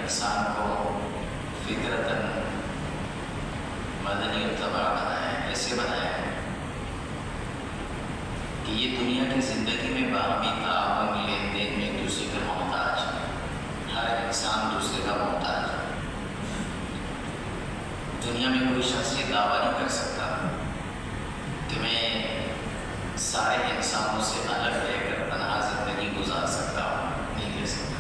انسان کو فطرتاً مدنی طبع بنایا ہے، ایسے بنایا ہے کہ یہ دنیا کی زندگی میں باہمی تعاون لین دین میں ایک دوسرے کا محتاج ہے۔ ہر انسان دوسرے کا محتاج ہے۔ دنیا میں کوئی شخص یہ دعویٰ نہیں کر سکتا کہ میں سارے انسانوں سے الگ رہ کر تنہا زندگی گزار سکتا ہوں، نہیں کہہ سکتا۔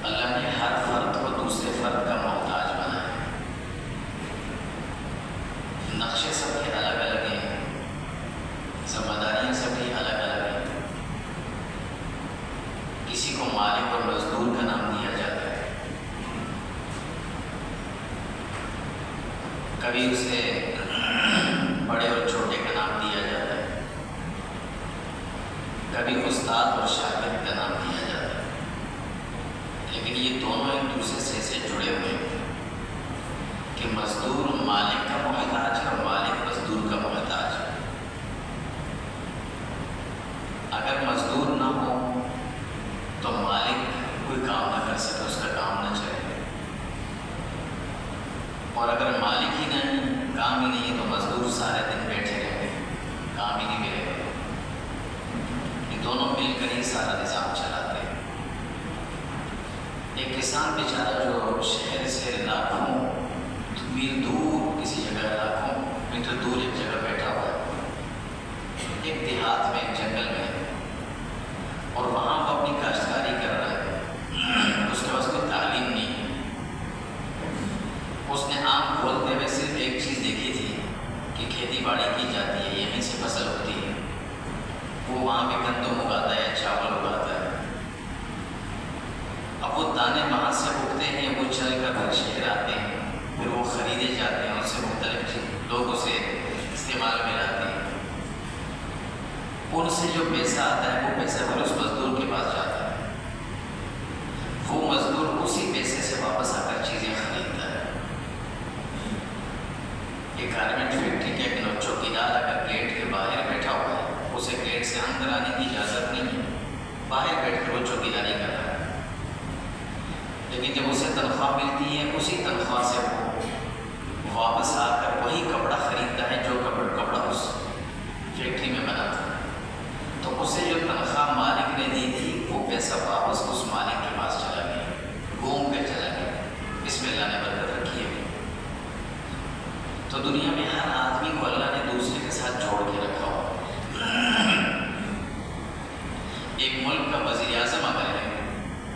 اللہ نے ہر فرد کو دوسرے فرد کا محتاج بنایا ہے۔ نقشے سب کے الگ الگ ہیں، ذمہ داریاں سب کی الگ الگ ہیں۔ کسی کو مالک اور مزدور کا نام دیا جاتا ہے، کبھی اسے بڑے اور چھوٹے کا نام دیا جاتا ہے، کبھی استاد اور شاگرد کا نام دیا جاتا ہے، لیکن یہ دونوں ایک دوسرے سے ایسے جڑے ہوئے ہیں کہ مزدور مالک کا محتاج ہے اور مالک مزدور کا محتاج ہے۔ اگر مزدور نہ ہو تو مالک کوئی کام نہ کر سکے، اس کا کام نہ چلے، اور اگر مالک ہی نہیں، کام ہی نہیں ہے، تو مزدور سارے دن بیٹھے رہیں گے، کام ہی نہیں ملے گا۔ یہ دونوں مل کر ہی سارا نظام چلاتے ہیں۔ ایک کسان بیچارہ جو شہر سے لاکھوں میل دور کسی جگہ، لاکھوں میٹر دور ایک جگہ بیٹھا ہوا ہے، ایک دیہات میں، ایک جنگل میں، اور وہاں وہ اپنی کاشتکاری کر رہا ہے۔ اس کے پاس کوئی تعلیم نہیں ہے۔ اس نے آنکھ کھولتے ہوئے صرف ایک چیز دیکھی تھی کہ کھیتی باڑی کی جاتی ہے، یہیں سے فصل ہوتی ہے۔ وہ وہاں پہ گندم اگاتا ہے، چاول اگاتا ہے۔ اب وہ دانے وہاں سے اگتے ہیں، وہ چل کر پھر شہر آتے ہیں، پھر وہ خریدے جاتے ہیں، اس سے مختلف لوگ اسے استعمال میں لاتے ہیں۔ ان سے جو پیسہ آتا ہے وہ پیسہ پھر اس مزدور کے پاس جاتا ہے، وہ مزدور اسی پیسے سے واپس آ کر چیزیں خریدتا ہے۔ ایک گارمنٹ فیکٹری کا ایک چوکیدار اگر گیٹ کے باہر بیٹھا ہوا ہے، اسے گیٹ سے اندر آنے کی اجازت نہیں ہے، باہر بیٹھ کر وہ چوکیداری کر رہا ہے، لیکن جب اسے تنخواہ ملتی ہے اسی تنخواہ سے وہ واپس آ کر وہی کپڑا خریدتا ہے جو کپڑا اس فیکٹری میں بنا تھا۔ تو اسے جو تنخواہ مالک نے دی تھی وہ پیسہ واپس اس مالک کے پاس چلا گیا، گھوم کر چلا گیا۔ اس میں اللہ نے برکت رکھی ہے۔ تو دنیا میں ہر آدمی کو اللہ نے دوسرے کے ساتھ جوڑ کے رکھا ہوا۔ ایک ملک کا وزیر اعظم اگر ہے،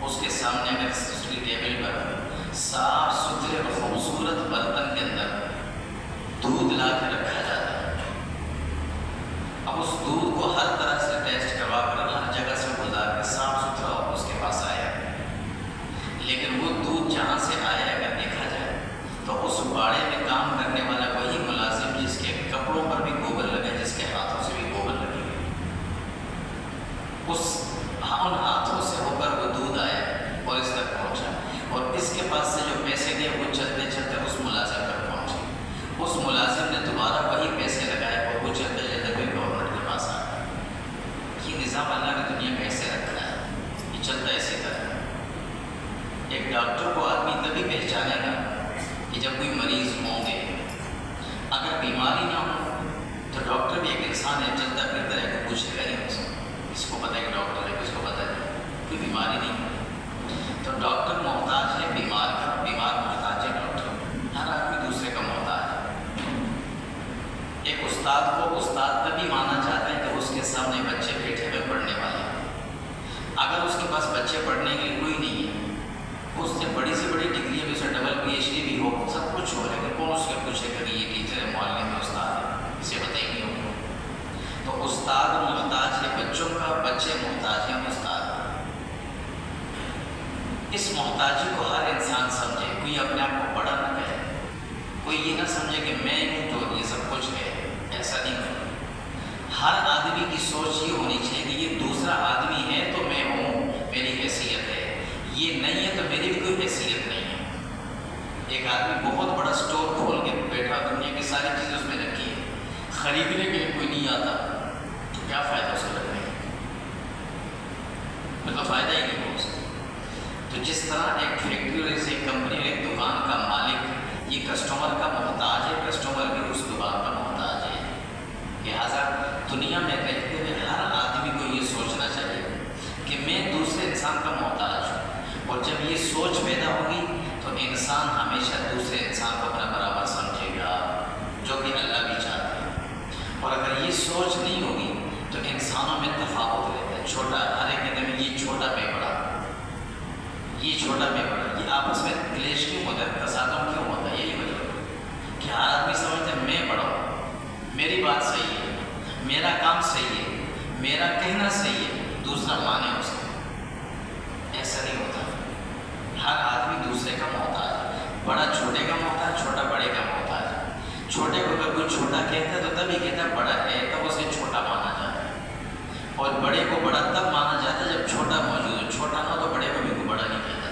اس کے سامنے اگر اس کی ٹیبل پر صاف ستھرے اور خوبصورت برتن کے اندر دودھ لا کے رکھا جاتا ہے، اب اس دودھ کو ہر طرح سے ٹیسٹ کروا کر ہر جگہ سے گزار کے صاف ستھرا اس کے پاس آیا، لیکن وہ دودھ جہاں سے آیا اگر دیکھا جائے تو اس باڑے میں کام کرنے والا وہی ملازم جس کے کپڑوں پر بھی گوبر لگے، جس کے ہاتھوں سے بھی گوبر لگے، ان ہاتھوں سے ہو کر وہ دودھ آیا اور اس تک پہنچا، اور اس کے پاس سے جو پیسے دیے وہ چلتے چلتے اس ملازم تک پہنچے، اس ملازم نے دوبارہ وہی پیسے لگائے اور وہ چلتے چلتے پھر گورنمنٹ کے پاس آ گیا۔ یہ نظام اللہ نے دنیا میں ایسے رکھا ہے، یہ چلتا ہے اسی طرح۔ ایک ڈاکٹر کو آدمی تبھی پہچانے گا کہ جب کوئی مریض ہوں گے، اگر بیماری نہ ہو تو ڈاکٹر بھی ایک انسان ہے، چلتا پھرتا ہے، کوئی پوچھے گا نہیں، اس کو پتہ ہے کہ ڈاکٹر ہے، کس کو پتہ ہے کوئی بیماری نہیں، تو ڈاکٹر محتاج ہے بیمار کا، بیمار محتاج ہے ڈاکٹر، ہر آدمی دوسرے کا محتاج ہے۔ ایک استاد کو استاد تبھی مانا جاتا ہے کہ اس کے سامنے بچے بیٹھے ہوئے پڑھنے والے ہیں۔ اگر اس کے پاس بچے پڑھنے کے لیے کوئی نہیں ہے، اس سے بڑی سے بڑی ڈگری بھی، اسے ڈبل PhD بھی ہو، سب کچھ ہو، لیکن کون اس کے پوچھے کہ یہ ٹیچر ہے، معلم ہے، استاد ہے، اسے بتائیں گے ہو۔ تو استاد محتاج ہے بچوں کا، بچے محتاج ہیں استاد۔ اس محتاجی کو ہر انسان سمجھے، کوئی اپنے آپ کو بڑا نہ کہے، کوئی یہ نہ سمجھے کہ میں ہوں تو یہ سب کچھ ہے، ایسا نہیں کرے۔ ہر آدمی کی سوچ یہ ہونی چاہیے کہ یہ دوسرا آدمی ہے تو میں ہوں، میری حیثیت ہے، یہ نہیں ہے تو میری بھی کوئی حیثیت نہیں ہے۔ ایک آدمی بہت بڑا اسٹور کھول کے بیٹھا، دنیا کی ساری چیزیں اس میں رکھی ہے، خریدنے کے لیے کوئی نہیں آتا تو کیا فائدہ اس کو رکھنے کا؟ مطلب فائدہ ہی نہیں ہو اس کو۔ تو جس طرح ایک فیکٹری اور ایک کمپنی اور ایک دکان کا مالک یہ کسٹمر کا محتاج ہے، کسٹمر بھی اس دکان کا محتاج ہے۔ لہٰذا دنیا میں رہتے ہوئے ہر آدمی کو یہ سوچنا چاہیے کہ میں دوسرے انسان کا محتاج ہوں، اور جب یہ سوچ پیدا ہوگی تو انسان ہمیشہ دوسرے انسان کو اپنا برابر سمجھے گا، جو کہ اللہ بھی چاہتے ہیں۔ اور اگر یہ سوچ نہیں ہوگی تو انسانوں میں تفاوت رہتا ہے، چھوٹا ہر ایک کہتے ہیں یہ چھوٹا میں بڑا، یہ چھوٹا میں بڑا، یہ آپس میں کلیش کیوں ہوتا ہے، تصادم کیوں ہوتا ہے؟ یہی وجہ کہ ہر آدمی سمجھتا ہے میں بڑا ہوں، میری بات صحیح ہے، میرا کام صحیح ہے، میرا کہنا صحیح ہے، دوسرا مانے اس کو۔ ایسا نہیں ہوتا، ہر آدمی دوسرے کا محتاج ہے، بڑا چھوٹے کا محتاج، چھوٹا بڑے کا محتاج ہے۔ چھوٹے کو اگر کوئی چھوٹا کہتا ہے تو تبھی کہتا ہے بڑا ہے، تب اسے چھوٹا مانا جاتا ہے، اور بڑے کو بڑا تب مانا جاتا ہے جب چھوٹا موجود ہو، چھوٹا نہ تو بڑے کو بھی کوئی بڑا نہیں کہتا۔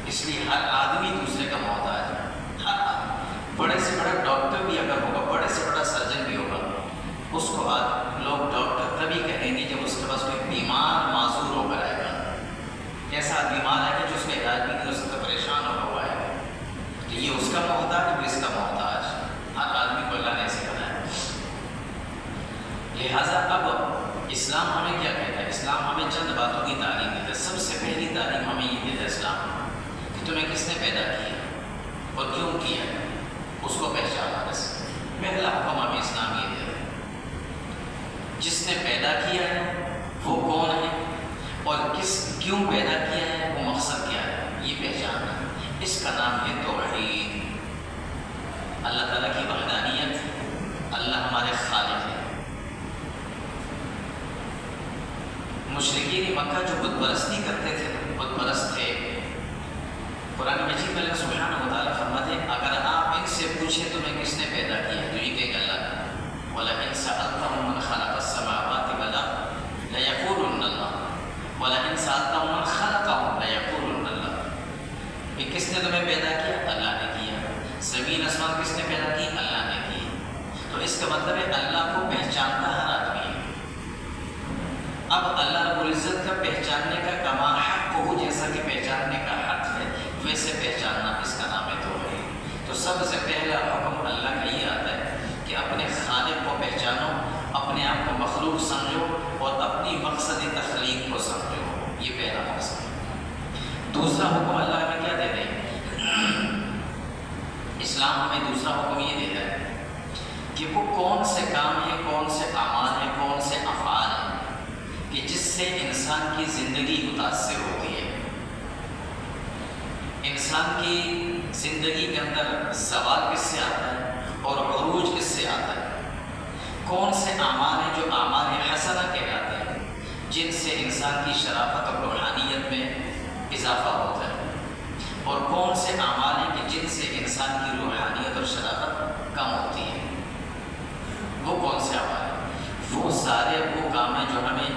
اس لیے ہر آدمی دوسرے کا محتاج ہے، ہر آدمی، بڑے سے بڑا ڈاکٹر بھی اگر ہوگا، بڑے سے بڑا سرجن بھی ہوگا، اس کو لوگ ڈاکٹر تبھی کہیں گے جب اس کے پاس کوئی بیمار معذور ہو کر آئے گا، ایسا بیمار ہے کہ جو اس کا علاج بھی نہیں ہو سکتا، پریشان ہوا ہے، تو یہ اس کا محتاج، وہ اس کا محتاج، ہر آدمی کو اللہ نے ایسے بنایا۔ لہٰذا اب اسلام ہمیں کیا کہتا ہے؟ اسلام ہمیں چند باتوں کی تعلیم دیتا ہے۔ سب سے پہلی تعلیم ہمیں یہ دیتا ہے اسلام کہ تمہیں کس نے پیدا کیا اور کیوں کیا ہے، اس کو پہچانا۔ بس پہلا حکم ہمیں اسلام یہ دیتا ہے، جس نے پیدا کیا ہے وہ کون ہے اور کیوں پیدا کیا ہے، وہ مقصد کیا ہے، یہ پہچاننا۔ اس کا نام ہے توحید، اللہ تعالیٰ کی وحدانیت، اللہ ہمارے خالق ہے۔ مشرکین مکہ جو بت پرستی کرتے تھے، بت پرست تھے، قرآن مجید میں اللہ سبحانہ و تعالیٰ فرماتے ہیں اگر آپ ان سے پوچھیں تمہیں کس نے پیدا کیا تو یہ کہے گا اللہ نے۔ وَلَئِن سَأَلْتَهُم مَّنْ خَلَقَ السَّمَاوَاتِ وَالْأَرْضَ لَيَقُولُنَّ اللَّهُ وَلَئِن سَأَلْتَهُم مَّنْ خَلَقَهُمْ لَيَقُولُنَّ اللَّهُ۔ یہ کس نے تمہیں پیدا کیا؟ اللہ نے کیا۔ زمین آسمان کس نے پیدا کی؟ اللہ نے کی۔ تو اس کا مطلب ہے اللہ کو پہچانتا ہر آدمی ہے۔ اب اللہ رب العزت کا پہچاننے کا کما حق ہو، جیسا کہ پہچاننے کا حق ہے ویسے پہچاننا، اس کا نام ہے توحید۔ تو سب سے پہلا حکم اللہ کا یہ آتا ہے کہ اپنے خالق کو پہچانو، اپنے آپ کو مخلوق سمجھو اور اپنی مقصد تخلیق کو سمجھو، یہ پہلا مقصد ہے۔ دوسرا حکم اللہ ہمیں کیا دیتے ہیں؟ اسلام ہمیں دوسرا حکم یہ دیتا ہے کہ وہ کون سے کام ہیں، کون سے اعمال ہیں، کون سے افعال ہیں کہ جس سے انسان کی زندگی متاثر ہوتی ہے، انسان کی زندگی کے اندر زوال کس سے آتا ہے اور عروج کس سے آتا ہے۔ کون سے اعمال ہیں جو اعمال حسنہ کہلاتے ہیں، جن سے انسان کی شرافت اور روحانیت میں اضافہ ہوتا ہے، اور کون سے اعمال ہیں کہ جن سے انسان کی روحانیت اور شرافت کم ہوتی ہے۔ وہ کون سے اعمال ہیں؟ وہ سارے وہ کام ہیں جو ہمیں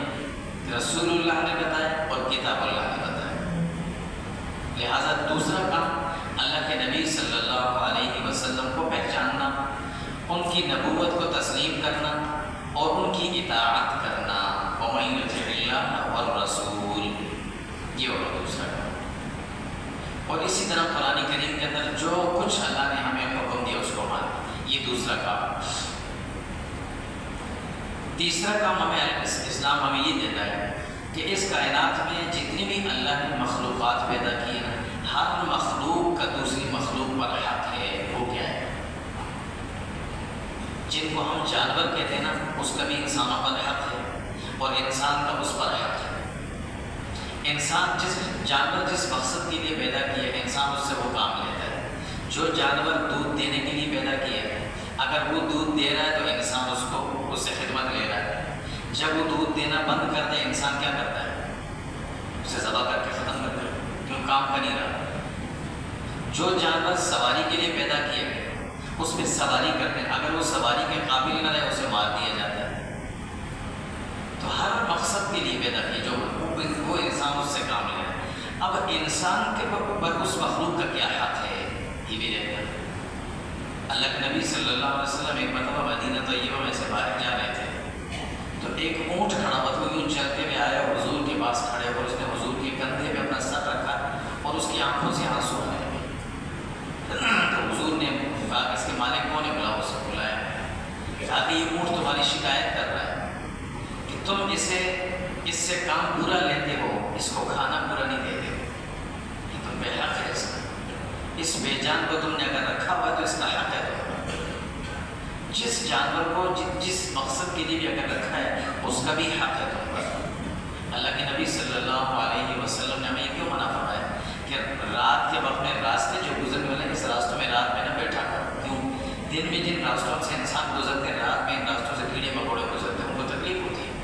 رسول اللہ نے بتایا اور کتاب اللہ نے بتایا۔ لہٰذا دوسرا کام اللہ کے نبی صلی اللہ علیہ وسلم کو پہچاننا، ان کی نبوت کو تسلیم کرنا اور ان کی اطاعت کرنا، وَمَن يُطِعِ اللَّهَ وَالرَّسُولَ، یہ ہوگا دوسرا کام۔ اور اسی طرح قرآن کریم کے اندر جو کچھ اللہ نے ہمیں حکم دیا اس کو ماننا، یہ دوسرا کام۔ تیسرا کام ہمیں اسلام ہمیں یہ دیتا ہے کہ اس کائنات میں جتنی بھی اللہ نے مخلوقات پیدا کی ہیں، ہر مخلوق کا دوسری مخلوق پر حق ہے۔ وہ کیا ہے؟ جن کو ہم جانور کہتے ہیں نا، اس کا بھی انسانوں پر حق ہے اور انسان کا اس پر حق ہے۔ انسان جانور جس مقصد کے لیے پیدا کیا ہے، انسان اس سے وہ کام لیتا ہے۔ جو جانور دودھ دینے کے لیے پیدا کیا ہے، اگر وہ دودھ دے رہا ہے تو انسان اس سے خدمت لے رہا ہے۔ جب وہ دودھ دینا بند کر دے، انسان کیا کرتا ہے؟ اسے ذبح کر کے ختم کر دے، کیوں کام کر نہیں رہا۔ جو جانور سواری کے لیے پیدا کیے گئے اس میں سواری کرتے ہیں، اگر وہ سواری کے قابل نہ رہے اسے مار دیا جاتا ہے۔ تو ہر مقصد کے لیے پیدا کیے، جو وہ انسان اس سے کام لے رہا ہے۔ اب انسان کے پر اس مخلوق کا کیا حق ہے، یہ بھی دیکھنا۔ اللہ کے نبی صلی اللہ علیہ وسلم ایک مرتبہ مدینہ طیبہ میں سے باہر جا رہے تھے، تو ایک اونٹ کھڑا ہوا تھا، یوں چلتے ہوئے آیا، حضور کے پاس کھڑے اور اس نے حضور کے کندھے پہ اپنا سر رکھا تم اس سے کام پورا لیتے ہو، اس کو کھانا پورا نہیں دیتے ہو، یہ تم بے حق ہے اس بے جان کو تم نے اگر رکھا ہوا تو اس کا حق ہے تمہارا۔ جس جانور کو جس مقصد کے لیے بھی اگر رکھا ہے اس کا بھی حق ہے تم پر۔ اللہ کے نبی صلی اللہ علیہ وسلم نے ہمیں یہ کیوں منع فرمایا کہ رات کے وقت میں راستے جو گزرنے والے اس راستوں میں رات میں نہ بیٹھا کرو؟ کیوں؟ دن میں جن راستوں سے انسان گزرتے ہیں رات میں ان راستوں سے کیڑے مکوڑے گزرتے ہیں، ان کو تکلیف ہوتی ہے۔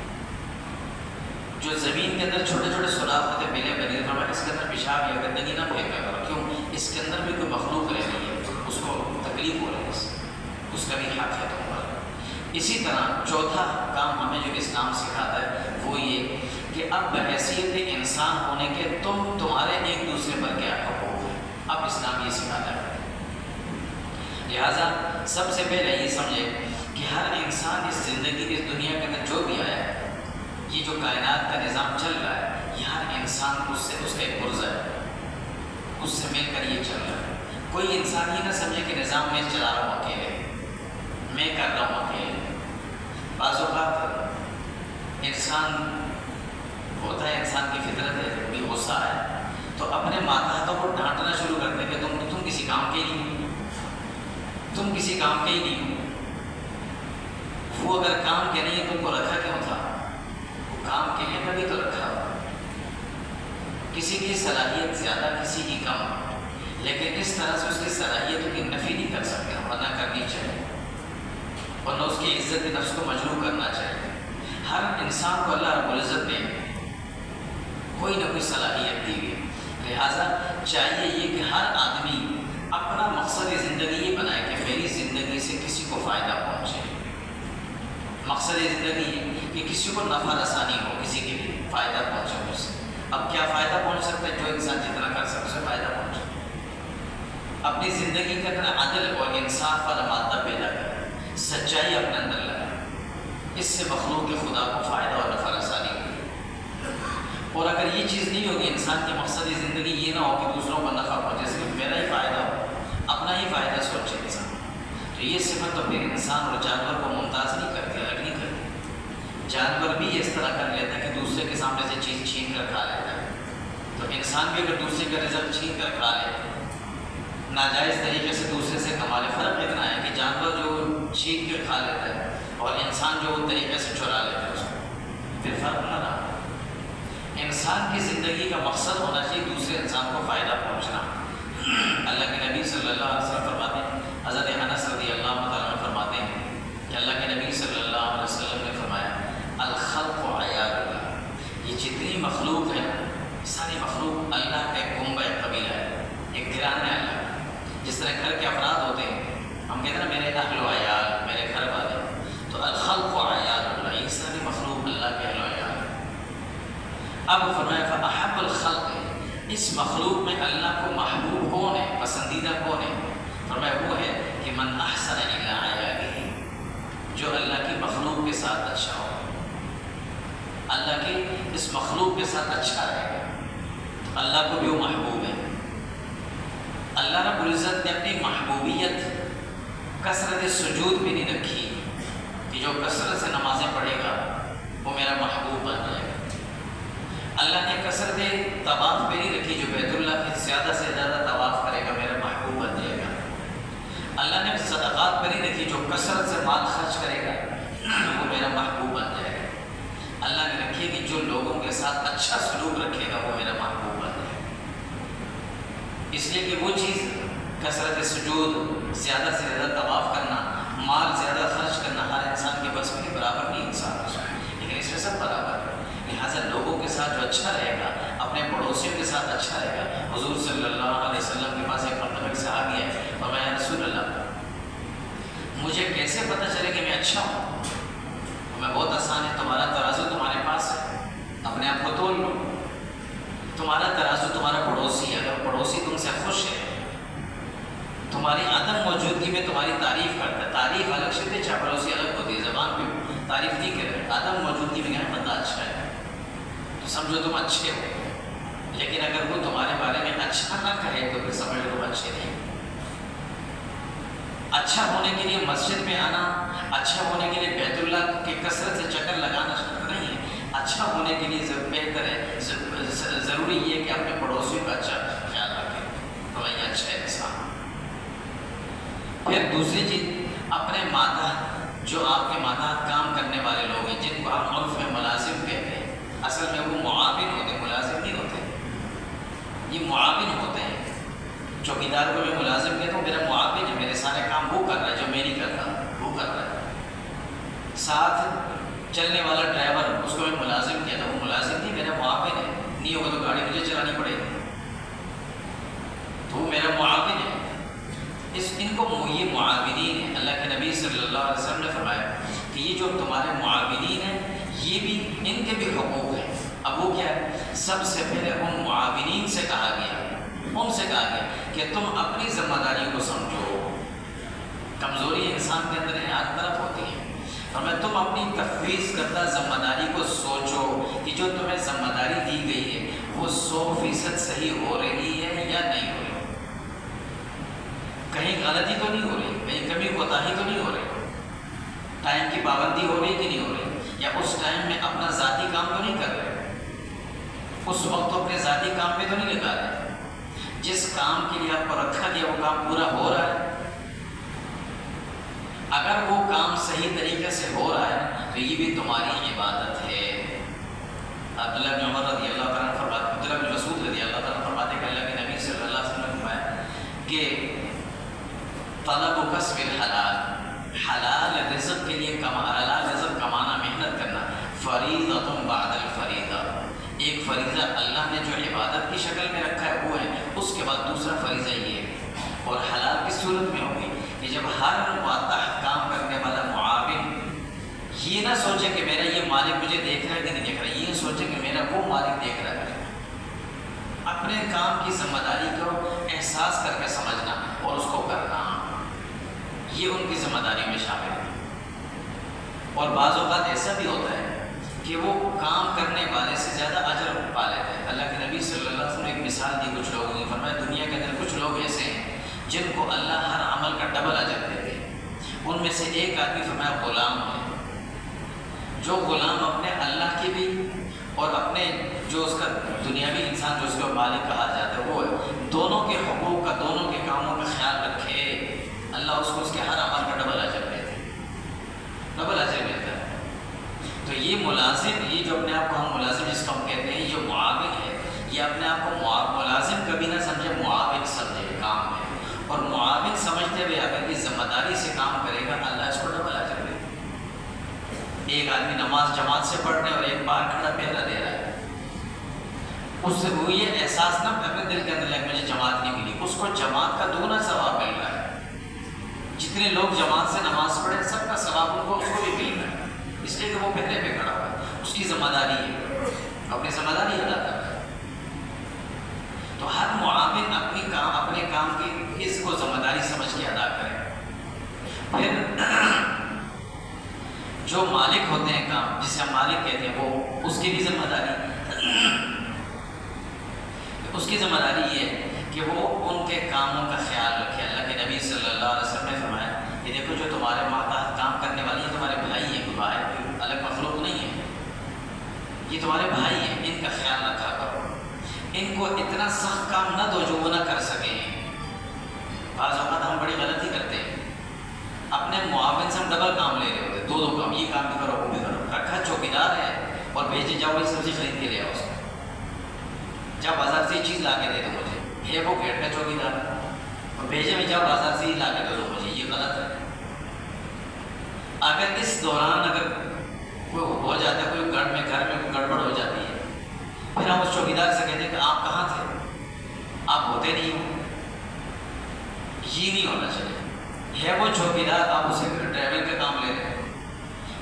جو زمین کے اندر چھوٹے چھوٹے سوراخ ہوتے ہیں بیلے بنی فرمایا اس کے اندر پیشاب یا گندگی نہ پھینکا کرو، کیوں؟ اس کے اندر بھی کوئی مخلوق رہ رہی ہے، اس کو تکلیف ہو رہی ہے، اس کا بھی حق ہے تم پر۔ اسی طرح چوتھا کام ہمیں جو اسلام سکھاتا ہے وہ یہ کہ اب بحیثیت انسان ہونے کے تمہارے ایک دوسرے پر کیا حقوق ہے، اب اسلام یہ سکھاتا ہے۔ لہٰذا سب سے پہلے یہ سمجھے کہ ہر انسان اس زندگی اس دنیا کے اندر جو بھی آیا ہے، یہ جو کائنات کا نظام چل رہا ہے، یہ ہر انسان اس کا ایک غرضہ ہے، اس سے مل کر یہ چل رہا ہے۔ کوئی انسان یہ نہ سمجھے کہ نظام میں چلا رہا ہوں اکیلے، میں کر رہا ہوں اکیلے۔ بعض اوقات انسان ہوتا ہے، انسان کی فطرت ہے، جب بھی غصہ ہے تو اپنے ماتحتوں کو ڈانٹنا شروع کرتے ہیں کہ تم کسی کام کے ہی نہیں ہو، تم کسی کام کے ہی نہیں ہو۔ وہ اگر کام کے نہیں تم کو رکھا کیوں تھا؟ وہ کام کے لیے کبھی تو رکھا ہوا۔ کسی کی صلاحیت زیادہ، کسی کی کم، لیکن اس طرح سے اس کی صلاحیتوں کی نفی نہیں کر سکتے، ورنہ کرنی چاہیے، ورنہ اس کی عزت نفس کو مجروح کرنا چاہیے۔ ہر انسان کو اللہ رب العزت نے کوئی نہ کوئی صلاحیت دی ہے، لہٰذا چاہیے یہ کہ ہر آدمی اپنا مقصد زندگی یہ بنائے کہ میری زندگی سے کسی کو فائدہ پہنچے۔ مقصد زندگی یہ کہ کسی کو نفع رسانی ہو، کسی کے لیے فائدہ پہنچے مجھ سے۔ اب کیا فائدہ پہنچ سکتا ہے؟ جو انسان جتنا کر سکتا ہے اسے فائدہ پہنچے۔ اپنی زندگی کے اندر عدل اور انصاف والا مادہ پیدا کرے، سچائی اپنے اندر لائے، اس سے مخلوق کے خدا کو فائدہ اور نفع رسانی ہوگی۔ اور اگر یہ چیز نہیں ہوگی، انسان کی مقصد زندگی یہ نہ ہو کہ دوسروں کو نفع پہنچے، صرف میرا ہی فائدہ ہو، اپنا ہی فائدہ سوچے انسان، تو یہ صفت تو پھر انسان اور جانور کو ممتاز نہیں کرتی، الگ نہیں کرتی۔ جانور بھی اس طرح کر لیتا ہے کہ دوسرے کے سامنے سے چیز چھین کر کھا لیتا ہے، تو انسان بھی اگر دوسرے کا رزق چھین کر کھا لے، ناجائز طریقے سے دوسرے سے کما لے، فرق اتنا ہے کہ جانور جو چھین کر کھا لیتا ہے اور انسان جو وہ طریقے سے چرا لیتا ہے، اس کو پھر فرق نہ رہا۔ انسان کی زندگی کا مقصد ہونا چاہیے دوسرے انسان کو فائدہ پہنچنا۔ اللہ کے نبی صلی اللہ علیہ وسلم فرماتے ہیں، حضرت انس رضی اللہ تعالیٰ عنہ فرماتے ہیں کہ اللہ کے نبی صلی اللہ علیہ وسلم نے فرمایا الخلق عیال اللہ، یہ جتنی مخلوق ہے ساری مخلوق اللہ کا ایک کنبہ، ایک قبیلہ ہے، ایک گھرانہ ہے اللہ کا۔ جس طرح گھر کے افراد ہوتے ہیں، ہم کہتے ہیں نا میرے اہل و عیال، میرے گھر والے، تو الخلق عیال اللہ، یہ ساری مخلوق اللہ کے اہل و عیال۔ اب فرمایا فاحب الخلق، اس مخلوق میں اللہ کو محبوب کون ہے، پسندیدہ کون ہے؟ فرمایا وہ ہے کہ من احسن الی عیالہ، جو اللہ کی مخلوق کے ساتھ اچھا ہو، اللہ کی اس مخلوق کے ساتھ اچھا رہے گا، اللہ کو بھی وہ محبوب ہے۔ اللہ رب العزت نے اپنی محبوبیت کثرت سجود بھی نہیں رکھی کہ جو کثرت سے نمازیں پڑھے گا وہ میرا محبوب بن جائے گا۔ اللہ نے کثرت طواف پہ نہیں رکھی، جو بیت اللہ کے زیادہ سے زیادہ طواف کرے گا میرا محبوب بن جائے گا۔ اللہ نے صدقات پہ نہیں رکھی، جو کثرت سے مال خرچ کرے گا وہ میرا محبوب بن جائے گا۔ اللہ نے رکھی کہ جو لوگوں کے ساتھ اچھا سلوک رکھے گا وہ میرا محبوب بن جائے گا۔ اس لیے کہ وہ چیز کثرت سجود، زیادہ سے زیادہ طواف کرنا، مال زیادہ خرچ کرنا ہر انسان کے بس میں برابر نہیں انسان ہے، لیکن اس میں سب برابر ہے۔ لہٰذا لوگوں کے ساتھ جو اچھا رہے گا، اپنے پڑوسیوں کے ساتھ اچھا رہے گا۔ حضور صلی اللہ علیہ وسلم کے پاس ایک مرتبہ ایک صحابی ہے، فرمایا یا رسول اللہ مجھے کیسے پتہ چلے کہ میں اچھا ہوں؟ میں بہت آسان ہے، تمہارا ترازو تمہارے پاس ہے، اپنے آپ کو تول لو۔ تمہارا ترازو تمہارا پڑوسی ہے، اگر پڑوسی تم سے خوش ہے، تمہاری عدم موجودگی میں تمہاری تعریف کرتا ہے، تعریف الگ سے تھے، چاہے پڑوسی الگ ہوتی ہے، زبان پہ تعریف نہیں کرے، عدم موجودگی میں کہنا بندہ اچھا ہے تو سمجھو تم اچھے ہو، لیکن اگر وہ تمہارے بارے میں اچھا نہ کہے تو پھر سمجھ لو تم اچھے نہیں۔ اچھا ہونے کے لیے مسجد میں آنا، اچھا ہونے کے لیے بیت اللہ کے کثرت سے چکر لگانا شرط نہیں ہے، اچھا ہونے کے لیے بہتر ہے، ضروری یہ ہے کہ اپنے پڑوسیوں کا اچھا خیال رکھیں تو یہ اچھا انسان۔ پھر دوسری چیز، اپنے ماتحت، جو آپ کے ماتحت کام کرنے والے لوگ ہیں، جن کو آپ عرف میں ملازم کہتے ہیں، اصل میں وہ معاون ہوتے ہیں، ملازم نہیں ہوتے، یہ معاون ہوتے ہیں۔ چوکیدار کو میں ملازم کہتا ہوں، میرا معاون ہے، میرے سارے کام وہ کر رہا ہے جو میں نہیں کرتا، وہ کر رہا ہے۔ ساتھ چلنے والا ڈرائیور، اس کو میں ملازم کہتا ہوں، وہ ملازم نہیں، میرا معاون ہے، نہیں ہوگا تو گاڑی مجھے چلانی پڑے گی، تو وہ میرا معاون ہے۔ ان کو یہ معاونین ہیں۔ اللہ کے نبی صلی اللہ علیہ وسلم نے فرمایا کہ یہ جو تمہارے معاونین ہیں، یہ بھی ان کے بھی حقوق ہیں۔ اب وہ کیا ہے؟ سب سے پہلے ان معاونین سے کہا گیا، ان سے کہا گیا کہ تم اپنی ذمہ داریوں کو سمجھو۔ کمزوری انسان کے اندر ہر طرف ہوتی ہے، اور میں تم اپنی تفویض کردہ ذمہ داری کو سوچو کہ جو تمہیں ذمہ داری دی گئی ہے وہ 100% صحیح ہو رہی ہے یا نہیں ہو رہی، کہیں غلطی تو نہیں ہو رہی، کہیں کمی کوتاہی تو نہیں ہو رہی، ٹائم کی پابندی ہو رہی کہ نہیں ہو رہی، یا اس ٹائم میں اپنا ذاتی کام تو نہیں کر رہے، اس وقت تو اپنے ذاتی کام میں تو نہیں لگا رہے، جس کام کے لیے آپ کو رکھا گیا وہ کام پورا ہو رہا ہے۔ اگر وہ کام صحیح طریقے سے ہو رہا ہے تو یہ بھی تمہاری عبادت ہے۔ عبداللہ بن عمر رضی اللہ تعالیٰ عنہ فرماتے، عبداللہ بن مسعود رضی اللہ تعالیٰ عنہ فرماتے کہ اللہ کے نبی صلی اللہ علیہ وسلم نے فرمایا کہ طلب و کسب الحلال، حلال رزق کے لیے حلال رزق کمانا، محنت کرنا، فریضۃ بعد الفریضہ، ایک فریضہ اللہ نے جو عبادت کی شکل میں رکھا ہے وہ ہے، اس کے بعد دوسرا فریضہ یہ ہے۔ اور حلال کس صورت میں ہوگی کہ جب ہر ماتحت کام کرنے والا معاون یہ نہ سوچے کہ میرا یہ مالک مجھے دیکھ رہا ہے کہ نہیں دیکھ رہا ہے، یہ سوچے کہ میرا وہ مالک دیکھ رہا ہے۔ اپنے کام کی ذمہ داری کو احساس کر کے سمجھنا اور اس کو کرنا، یہ ان کی ذمہ داری میں شامل ہے۔ اور بعض اوقات ایسا بھی ہوتا ہے کہ وہ کام کرنے والے سے زیادہ اجر پا لیتے ہیں۔ اللہ کے نبی صلی اللہ علیہ وسلم نے ایک مثال دی کچھ لوگوں نے، فرمایا دنیا کے اندر کچھ لوگ ایسے ہیں جن کو اللہ ہر عمل کا ڈبل اجر دیتے ہیں۔ ان میں سے ایک آدمی فرمایا غلام ہے، جو غلام اپنے اللہ کی بھی اور اپنے جو اس کا دنیاوی انسان جو اس کا مالک کہا جاتا ہے وہ ہے، دونوں کے حقوق کا، دونوں کے کاموں کا خیال رکھے، اللہ اس کو اس کے ہر عمل کا ڈبل اجر دیتے ہیں، ڈبل اجر ملتا ہے۔ تو یہ ملازم، یہ جو اپنے آپ کو ہم ملازم جس کو ہم کہتے ہیں، یہ جو معاون ہے، یہ اپنے آپ کو ملازم کبھی نہ سمجھے، معاون سمجھے کام میں، اور معاون سمجھتے ہوئے اگر یہ ذمہ داری سے کام کرے گا اللہ اس کو ڈبل اجر دے گا۔ ایک آدمی نماز جماعت سے پڑھ رہے اور ایک بار کھڑا پہلا دے رہا ہے، اس سے وہ یہ احساس نہ اپنے دل کے اندر لگے مجھے جماعت نہیں ملی، اس کو جماعت کا دوگنا ثواب مل رہا ہے۔ جتنے لوگ جماعت سے نماز پڑھے سب کا ثواب ان کو اس کو بھی مل رہا ہے، اس لیے کہ وہ پہلے پہ کھڑا ہوا ہے، اس کی ذمہ داری ہے، اپنی ذمہ داری ادا کر رہا ہے۔ تو ہر معاون اپنے کام کی اس کو ذمہ داری سمجھ کے ادا کرے۔ پھر جو مالک ہوتے ہیں کام، جسے ہم مالک کہتے ہیں، وہ اس کی بھی ذمہ داری، اس کی ذمہ داری یہ ہے کہ وہ ان کے کاموں کا خیال رکھے۔ اللہ کے نبی صلی اللہ علیہ وسلم نے فرمایا کہ دیکھو جو تمہارے ماتحت کام کرنے والی ہیں تمہارے بھائی ہیں، کوئی باہر الگ مخلوق نہیں ہے، یہ تمہارے بھائی ہیں، ان کا خیال رکھا کرو، ان کو اتنا سخت کام نہ دو جو وہ نہ کر سکیں۔ بعض اوقات ہم بڑی غلطی کرتے ہیں، اپنے معاون سے ہم ڈبل کام لے رہے ہوتے، دو کام، یہ کام بھی کرو وہ بھی کرو، رکھا چوکیدار ہے اور بھیجے جاؤ وہی سبزی خرید کے لے آؤ، اس کو جاؤ بازار سے یہ چیز لا کے دے دو مجھے، ہے وہ گیٹ کا چوکیدار، اور بھیجے میں جاؤ بازار سے ہی لا کے دے دو مجھے، یہ غلط ہے۔ اگر اس دوران اگر کوئی ہو جاتا ہے، کوئی گھر میں کوئی گڑبڑ ہو جاتی ہے، پھر ہم اس چوکیدار سے کہتے ہیں کہ آپ کہاں تھے، آپ ہوتے نہیں ہو، یہ نہیں ہونا چاہیے۔ ہے وہ چوکیدار، آپ اسے ڈرائیور کا کام لے رہے ہیں،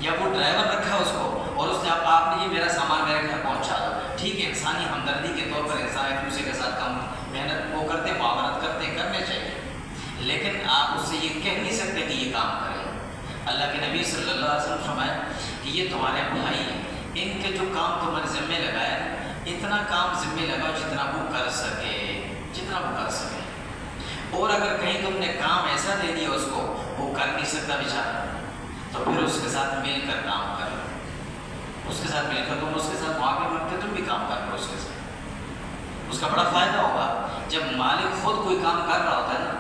یا وہ ڈرائیور رکھا اس کو اور اس نے آپ نے یہ میرا سامان میرے گھر پہنچا دو، ٹھیک ہے، انسانی ہمدردی کے طور پر انسان ایک دوسرے کے ساتھ کام محنت وہ کرتے، معاونت کرتے، کرنے چاہیے، لیکن آپ اس سے یہ کہہ نہیں سکتے کہ یہ کام کریں۔ اللہ کے نبی صلی اللہ علیہ وسلم فرمایا کہ یہ تمہارے بھائی ہیں، ان کے جو کام تمہارے ذمے لگایا، اتنا کام ذمے لگاؤ جتنا وہ کر سکے، جتنا وہ کر سکے، اور اگر کہیں تم نے کام ایسا دے دیا اس کو وہ کر نہیں سکتا بیچارہ، تو پھر اس کے ساتھ مل کر کام کرو۔ اس کے ساتھ مل کر تم اس کے ساتھ معاون بن کے تم بھی کام کر لو اس کے ساتھ، اس کا بڑا فائدہ ہوگا۔ جب مالک خود کوئی کام کر رہا ہوتا ہے نا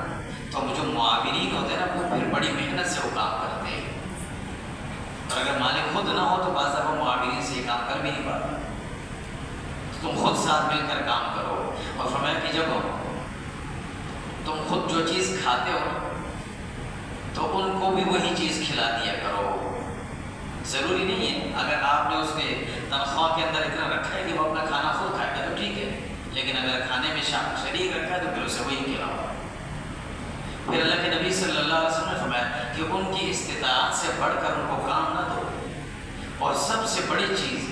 تو جو معاونین ہوتے ہیں نا وہ پھر بڑی محنت سے وہ کام کرتے ہیں، اور اگر مالک خود نہ ہو تو بعض دفعہ معاونین سے یہ کام کر بھی نہیں پاتا۔ تم خود ساتھ مل کر کام کرو، اور فرمایا کہ جب تم خود جو چیز کھاتے ہو تو ان کو بھی وہی چیز کھلا دیا کرو۔ ضروری نہیں ہے اگر آپ نے اس کے تنخواہ کے اندر اتنا رکھا ہے کہ وہ اپنا کھانا خود کھائے گا تو ٹھیک ہے، لیکن اگر کھانے میں شریک رکھا ہے تو پھر اسے وہی کھلاؤ۔ پھر اللہ کے نبی صلی اللہ علیہ وسلم نے فرمایا کہ ان کی استطاعت سے بڑھ کر ان کو کام نہ دو، اور سب سے بڑی چیز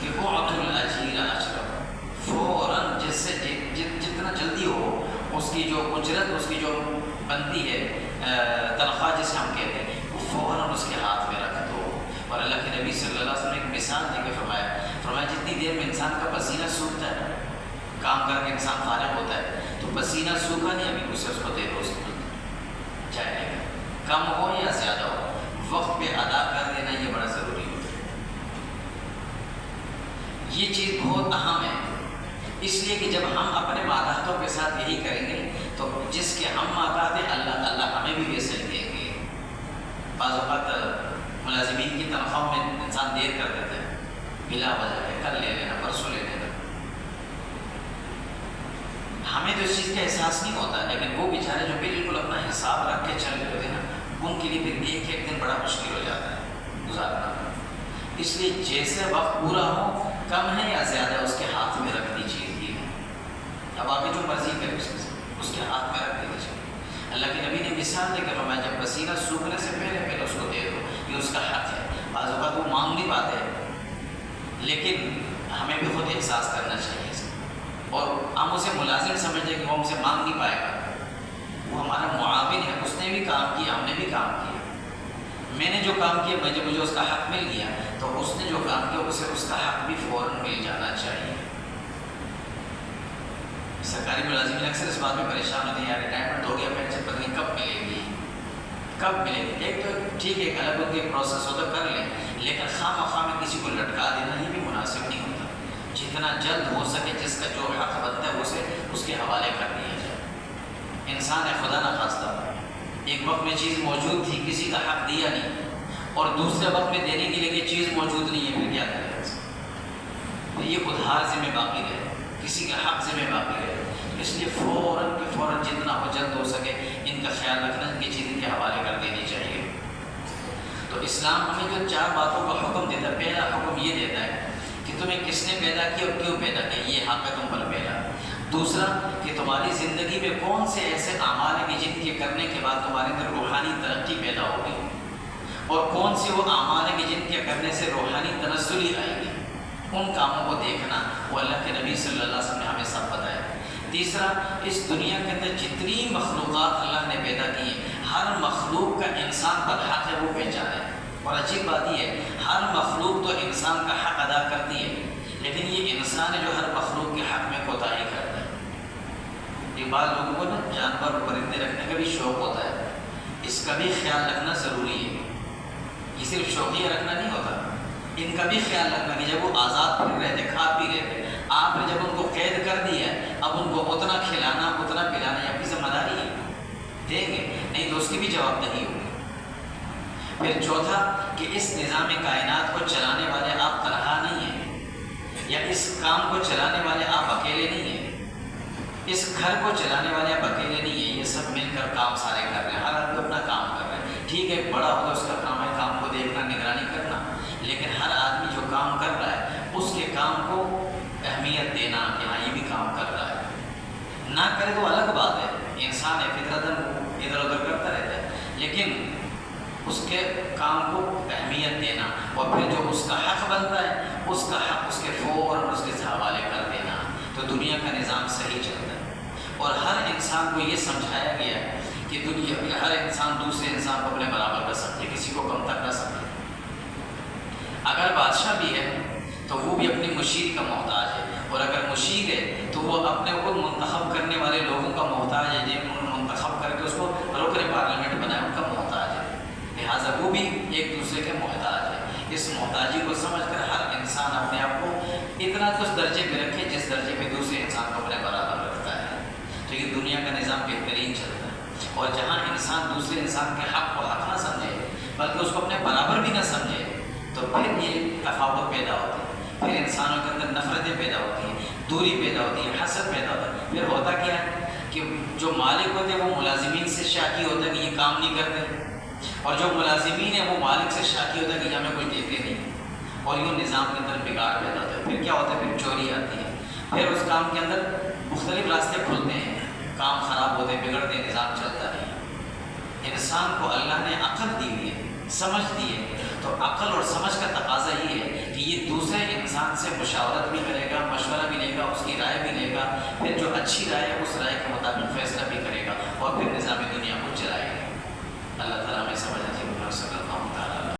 کہ وہ الاجیر اشرف، فوراً جس سے جتنا جلدی ہو اس کی جو اجرت، اس کی جو بنتی ہے تنخواہ جسے ہم کہتے ہیں، وہ فوراً اس کے ہاتھ میں رکھ دو۔ اور اللہ کے نبی صلی اللہ علیہ وسلم نے ایک مثال دے کے فرمایا جتنی دیر میں انسان کا پسینہ سوکھتا ہے، کام کر کے انسان فارغ ہوتا ہے تو پسینہ سوکھا نہیں، ابھی اسے اس کو دے دو، چاہے کم ہو یا زیادہ ہو، وقت پہ ادا کر دینا یہ بڑا ضروری ہوتا ہے۔ یہ چیز بہت اہم ہے، اس لیے کہ جب ہم اپنے ماتحتوں کے ساتھ یہی کریں گے تو جس کے ہم ماتحت ہیں اللہ ہمیں بھی ویسے ہی دیں گے۔ بعض اوقات ملازمین کی تنخواہ میں انسان دیر کر دیتا ہے، بلا وجہ ہے، کل لے لینا، پرسوں لے لینا، ہمیں تو اس چیز کا احساس نہیں ہوتا، لیکن وہ بیچارے جو بالکل اپنا حساب رکھ کے چل رہے ہوتے ہیں نا، ان کے لیے پھر ایک دن بڑا مشکل ہو جاتا ہے گزارنا۔ اس لیے جیسے وقت پورا ہو، کم ہے یا زیادہ، اس کے ہاتھ میں رکھنی چیز یہ ہے۔ اب آگے جو مرضی کرے اس کے ہاتھ میں رکھ دینی چاہیے۔ اللہ کے نبی نے مثال دے کر فرمایا جب پسینہ سوکھنے سے پہلے اس کو دے دو، یہ اس کا حق ہے۔ بعض اوقات وہ مانگ نہیں پاتے لیکن ہمیں بھی خود احساس کرنا چاہیے اس کا، اور ہم اسے ملازم سمجھتے ہیں کہ وہ ہم سے مانگ نہیں پائے گا، وہ ہمارا معاون ہے، اس نے بھی کام کیا، ہم نے بھی کام کیا، میں نے جو کام کیا مجھے اس کا حق مل گیا، تو اس نے جو کام کیا اسے اس کا حق بھی فوراً مل جانا چاہیے۔ سرکاری ملازمین اکثر اس بات میں پریشان ہوتے ہیں، یار ریٹائرمنٹ ہو گیا، پینشن پتہ نہیں کب ملے گی، کب ملے گی۔ ایک تو ٹھیک ہے ایک الگ ان کے پروسیس ہوتا کر لیں، لیکن خواہ مخواہ میں کسی کو لٹکا دینا یہ بھی مناسب نہیں ہوتا۔ جتنا جلد ہو سکے جس کا جو حق بنتا ہے اسے اس کے حوالے کر دیا جائے۔ انسان ہے خدا نہ خواستہ ایک وقت میں چیز موجود تھی، کسی کا حق دیا نہیں، اور دوسرے وقت میں دینے کے لیے کہ چیز موجود نہیں ہے، پھر کیا کرے گا؟ یہ ادھار ذمہ باقی رہے، کسی کا حق ذمہ باقی رہے۔ اس لیے فوراً جتنا ہو جلد ہو سکے ان کا خیال رکھنا، ان کی چیز ان کے حوالے کر دینی چاہیے۔ تو اسلام ہمیں جو 4 باتوں کا حکم دیتا ہے، پہلا حکم یہ دیتا ہے کہ تمہیں کس نے پیدا کیا اور کیوں پیدا کیا، یہ حق ہے تم پر پہلا۔ دوسرا کہ تمہاری زندگی میں کون سے ایسے اعمال ہیں کہ جن کے کرنے کے بعد تمہارے اندر روحانی ترقی پیدا ہوگی، اور کون سے وہ اعمال ہیں کہ جن کے کرنے سے روحانی تنزلی آئے گی، ان کاموں کو دیکھنا وہ اللہ کے نبی صلی اللہ علیہ وسلم نے ہمیں سب بتایا۔ تیسرا اس دنیا کے اندر جتنی مخلوقات اللہ نے پیدا کی ہیں، ہر مخلوق کا انسان پر حق ہے وہ پہچانے، اور عجیب بات یہ ہے ہر مخلوق تو انسان کا حق ادا کرتی ہے، لیکن یہ انسان ہے جو ہر مخلوق کے حق میں کوتاہی کرتا ہے۔ یہ بعض لوگوں کو نا جانور اور پرندے رکھنے کا بھی شوق ہوتا ہے، اس کا بھی خیال رکھنا ضروری ہے، یہ صرف شوقیہ رکھنا نہیں ہوتا، ان کا بھی خیال رکھنا کہ جب وہ آزاد پھر رہے تھے، کھا پی رہے تھے، آپ نے جب ان کو قید کر دیا ہے، اب ان کو اتنا کھلانا اتنا پلانا یہ آپ کی ذمہ داری ہے، دیں گے نہیں تو اس کی بھی جواب دہی ہوگی۔ پھر چوتھا کہ اس نظام کائنات کو چلانے والے آپ تنہا نہیں ہیں، یا اس کام کو چلانے والے آپ اکیلے نہیں ہیں، اس گھر کو چلانے والے آپ اکیلے نہیں ہیں، یہ سب مل کر کام سارے کر رہے ہیں، ہر آدمی اپنا کام کر رہے ہیں۔ ٹھیک ہے بڑا ہوگا اس کا کام ہے کام کو دیکھنا، نگرانی کرنا، لیکن ہر آدمی جو کام کر رہا ہے اس کے کام کو اہمیت دینا کہ ہاں یہ بھی کام کر رہا ہے، نہ کرے تو الگ بات ہے، انسان ہے فطرتاً ادھر ادھر کرتا رہتا ہے، لیکن اس کے کام کو اہمیت دینا، اور پھر جو اس کا حق بنتا ہے اس کا حق اس کے فوراً اس کے حوالے کر دینا، تو دنیا کا نظام صحیح چلتا ہے۔ اور ہر انسان کو یہ سمجھایا گیا ہے کہ دنیا میں ہر انسان دوسرے انسان کو اپنے برابر کر سکتے، کسی کو کم تک کر سکتے۔ اگر بادشاہ بھی ہے تو وہ بھی اپنی مشیر کا محتاج ہے، اور اگر مشیر ہے تو وہ اپنے اوپر منتخب کرنے والے لوگوں کا محتاج ہے، جن کو منتخب کر کے اس کو رکن پارلیمنٹ بنائے ان کا محتاج ہے، لہٰذا وہ بھی ایک دوسرے کے محتاج ہے۔ اس محتاجی کو سمجھ کر ہر انسان اپنے آپ کو اتنا تو اس درجے میں رکھے جس درجے میں دوسرے انسان کو اپنے برابر رکھتا ہے، تو یہ دنیا کا نظام بہترین چلتا ہے۔ اور جہاں انسان دوسرے انسان کے حق کو حق نہ سمجھے بلکہ اس کو اپنے برابر بھی نہ سمجھے، تو پھر یہ تفاوت پیدا ہوتی ہے، پھر انسانوں کے اندر نفرتیں پیدا ہوتی ہیں، دوری پیدا ہوتی ہے، حسد پیدا ہوتا ہے۔ پھر ہوتا کیا ہے کہ جو مالک ہوتے ہیں وہ ملازمین سے شاکی ہوتا ہے کہ یہ کام نہیں کرتے، اور جو ملازمین ہیں وہ مالک سے شاکی ہوتا ہے کہ یہ ہمیں کچھ دیتے نہیں، اور یوں نظام کے اندر بگاڑ پیدا ہوتا ہے۔ پھر کیا ہوتا ہے، پھر چوری آتی ہے، پھر اس کام کے اندر مختلف راستے کھلتے ہیں، کام خراب ہوتے ہیں، بگڑتے ہیں، نظام چلتا نہیں۔ انسان کو اللہ نے عقل دی ہوئی ہے، سمجھ دی ہے، تو عقل اور سمجھ کا تقاضا یہ ہے کہ یہ دوسرے انسان سے مشاورت بھی کرے گا، مشورہ بھی لے گا، اس کی رائے بھی لے گا، پھر جو اچھی رائے